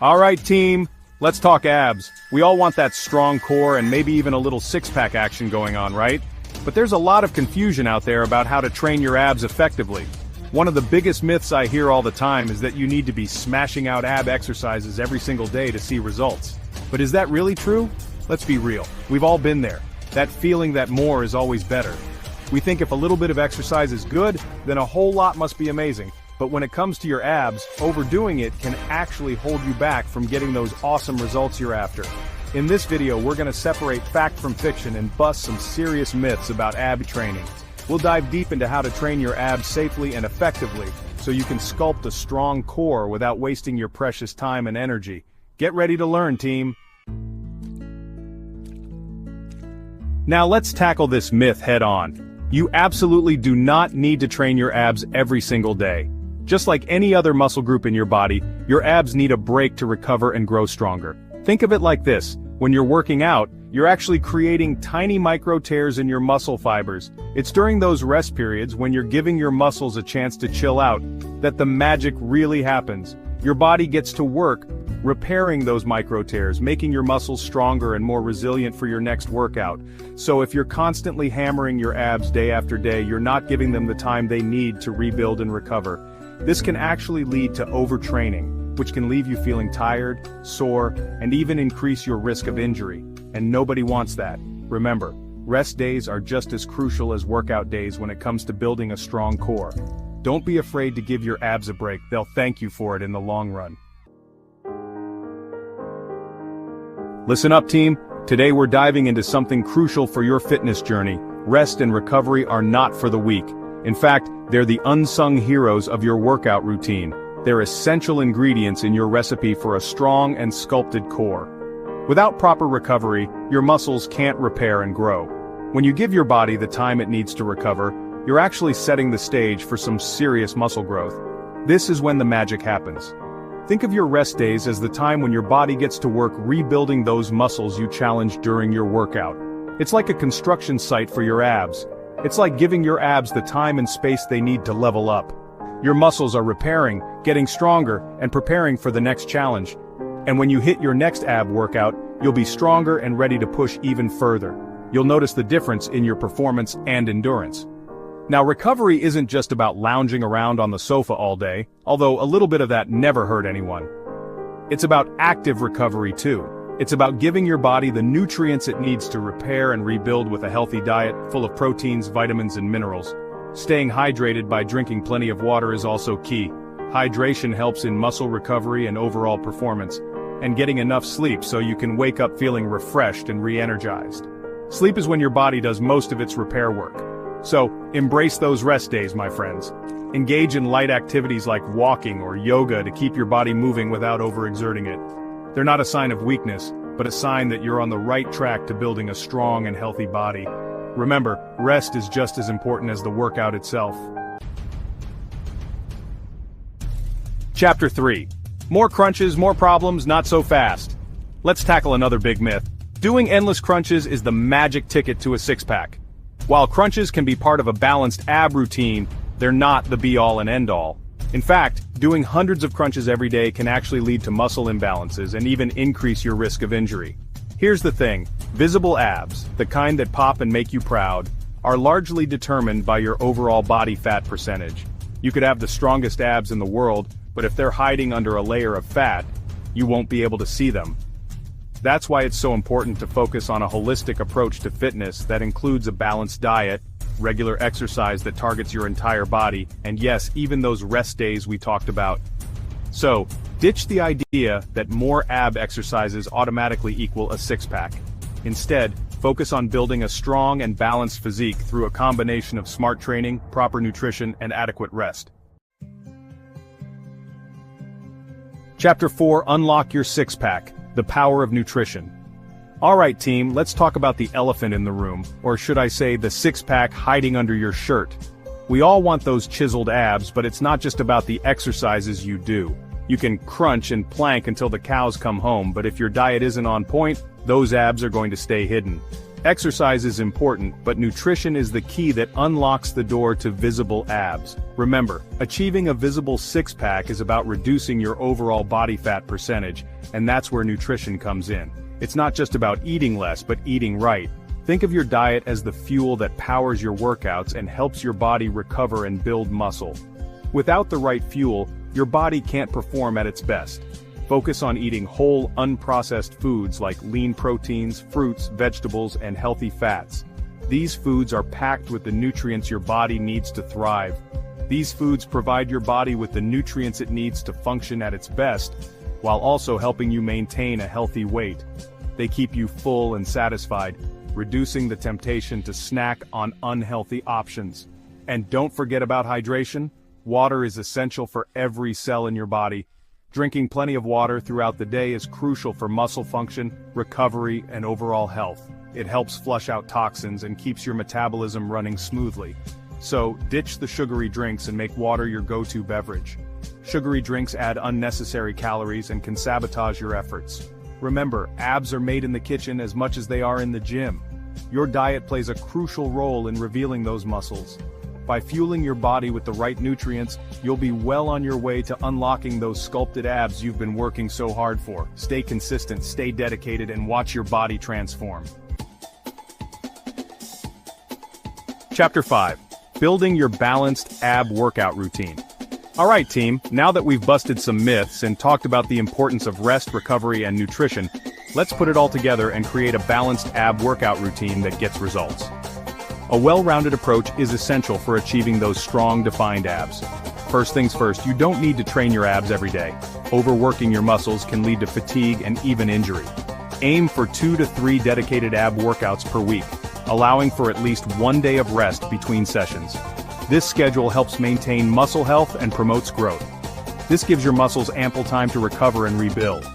Alright team, let's talk abs. We all want that strong core and maybe even a little six-pack action going on, right? But there's a lot of confusion out there about how to train your abs effectively. One of the biggest myths I hear all the time is that you need to be smashing out ab exercises every single day to see results. But is that really true? Let's be real. We've all been there. That feeling that more is always better. We think if a little bit of exercise is good, then a whole lot must be amazing. But when it comes to your abs, overdoing it can actually hold you back from getting those awesome results you're after. In this video, we're going to separate fact from fiction and bust some serious myths about ab training. We'll dive deep into how to train your abs safely and effectively, so you can sculpt a strong core without wasting your precious time and energy. Get ready to learn, team. Now let's tackle this myth head on. You absolutely do not need to train your abs every single day. Just like any other muscle group in your body, your abs need a break to recover and grow stronger. Think of it like this: when you're working out, you're actually creating tiny micro tears in your muscle fibers. It's during those rest periods, when you're giving your muscles a chance to chill out, that the magic really happens. Your body gets to work repairing those micro tears, making your muscles stronger and more resilient for your next workout. So if you're constantly hammering your abs day after day, you're not giving them the time they need to rebuild and recover. This can actually lead to overtraining, which can leave you feeling tired, sore, and even increase your risk of injury. And nobody wants that. Remember, rest days are just as crucial as workout days when it comes to building a strong core. Don't be afraid to give your abs a break. They'll thank you for it in the long run. Listen up, team. Today we're diving into something crucial for your fitness journey. Rest and recovery are not for the weak. In fact, they're the unsung heroes of your workout routine. They're essential ingredients in your recipe for a strong and sculpted core. Without proper recovery, your muscles can't repair and grow. When you give your body the time it needs to recover, you're actually setting the stage for some serious muscle growth. This is when the magic happens. Think of your rest days as the time when your body gets to work rebuilding those muscles you challenged during your workout. It's like a construction site for your abs. It's like giving your abs the time and space they need to level up. Your muscles are repairing, getting stronger, and preparing for the next challenge. And when you hit your next ab workout, you'll be stronger and ready to push even further. You'll notice the difference in your performance and endurance. Now, recovery isn't just about lounging around on the sofa all day, although a little bit of that never hurt anyone. It's about active recovery too. It's about giving your body the nutrients it needs to repair and rebuild with a healthy diet full of proteins, vitamins, and minerals. Staying hydrated by drinking plenty of water is also key. Hydration helps in muscle recovery and overall performance, and getting enough sleep so you can wake up feeling refreshed and re-energized. Sleep is when your body does most of its repair work. So, embrace those rest days, my friends. Engage in light activities like walking or yoga to keep your body moving without overexerting it. They're not a sign of weakness, but a sign that you're on the right track to building a strong and healthy body. Remember, rest is just as important as the workout itself. Chapter 3. More crunches, more problems, not so fast. Let's tackle another big myth. Doing endless crunches is the magic ticket to a six-pack. While crunches can be part of a balanced ab routine, they're not the be-all and end-all. In fact, doing hundreds of crunches every day can actually lead to muscle imbalances and even increase your risk of injury. Here's the thing: visible abs, the kind that pop and make you proud, are largely determined by your overall body fat percentage. You could have the strongest abs in the world, but if they're hiding under a layer of fat, you won't be able to see them. That's why it's so important to focus on a holistic approach to fitness that includes a balanced diet, regular exercise that targets your entire body, and yes, even those rest days we talked about. So, ditch the idea that more ab exercises automatically equal a six-pack. Instead, focus on building a strong and balanced physique through a combination of smart training, proper nutrition, and adequate rest. Chapter 4: Unlock your six-pack. The power of nutrition. Alright team, let's talk about the elephant in the room, or should I say the six-pack hiding under your shirt. We all want those chiseled abs, but it's not just about the exercises you do. You can crunch and plank until the cows come home, but if your diet isn't on point, those abs are going to stay hidden. Exercise is important, but nutrition is the key that unlocks the door to visible abs. Remember, achieving a visible six-pack is about reducing your overall body fat percentage, and that's where nutrition comes in. It's not just about eating less, but eating right. Think of your diet as the fuel that powers your workouts and helps your body recover and build muscle. Without the right fuel, your body can't perform at its best. Focus on eating whole, unprocessed foods like lean proteins, fruits, vegetables, and healthy fats. These foods are packed with the nutrients your body needs to thrive. These foods provide your body with the nutrients it needs to function at its best, while also helping you maintain a healthy weight. They keep you full and satisfied, reducing the temptation to snack on unhealthy options. And don't forget about hydration. Water is essential for every cell in your body. Drinking plenty of water throughout the day is crucial for muscle function, recovery, and overall health. It helps flush out toxins and keeps your metabolism running smoothly. So, ditch the sugary drinks and make water your go-to beverage. Sugary drinks add unnecessary calories and can sabotage your efforts. Remember, abs are made in the kitchen as much as they are in the gym. Your diet plays a crucial role in revealing those muscles. By fueling your body with the right nutrients, you'll be well on your way to unlocking those sculpted abs you've been working so hard for. Stay consistent, stay dedicated, and watch your body transform. Chapter 5. Building your balanced ab workout routine. Alright team, now that we've busted some myths and talked about the importance of rest, recovery, and nutrition, let's put it all together and create a balanced ab workout routine that gets results. A well-rounded approach is essential for achieving those strong, defined abs. First things first, you don't need to train your abs every day. Overworking your muscles can lead to fatigue and even injury. Aim for 2 to 3 dedicated ab workouts per week, allowing for at least 1 day of rest between sessions. This schedule helps maintain muscle health and promotes growth. This gives your muscles ample time to recover and rebuild.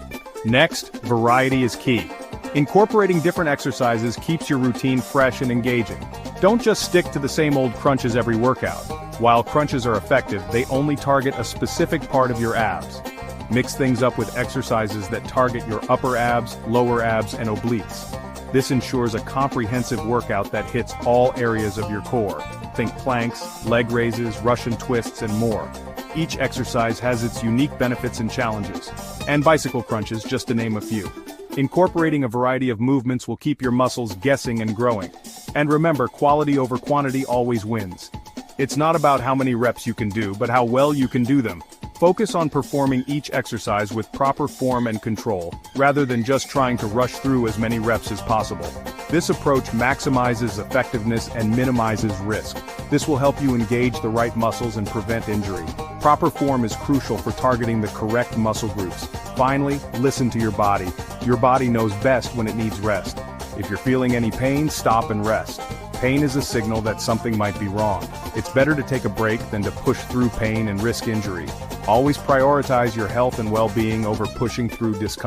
Next, variety is key. Incorporating different exercises keeps your routine fresh and engaging. Don't just stick to the same old crunches every workout. While crunches are effective, they only target a specific part of your abs. Mix things up with exercises that target your upper abs, lower abs, and obliques. This ensures a comprehensive workout that hits all areas of your core. Think planks, leg raises, Russian twists, and more. Each exercise has its unique benefits and challenges. And bicycle crunches, just to name a few. Incorporating a variety of movements will keep your muscles guessing and growing. And remember, quality over quantity always wins. It's not about how many reps you can do, but how well you can do them. Focus on performing each exercise with proper form and control, rather than just trying to rush through as many reps as possible. This approach maximizes effectiveness and minimizes risk. This will help you engage the right muscles and prevent injury. Proper form is crucial for targeting the correct muscle groups. Finally, listen to your body. Your body knows best when it needs rest. If you're feeling any pain, stop and rest. Pain is a signal that something might be wrong. It's better to take a break than to push through pain and risk injury. Always prioritize your health and well-being over pushing through discomfort.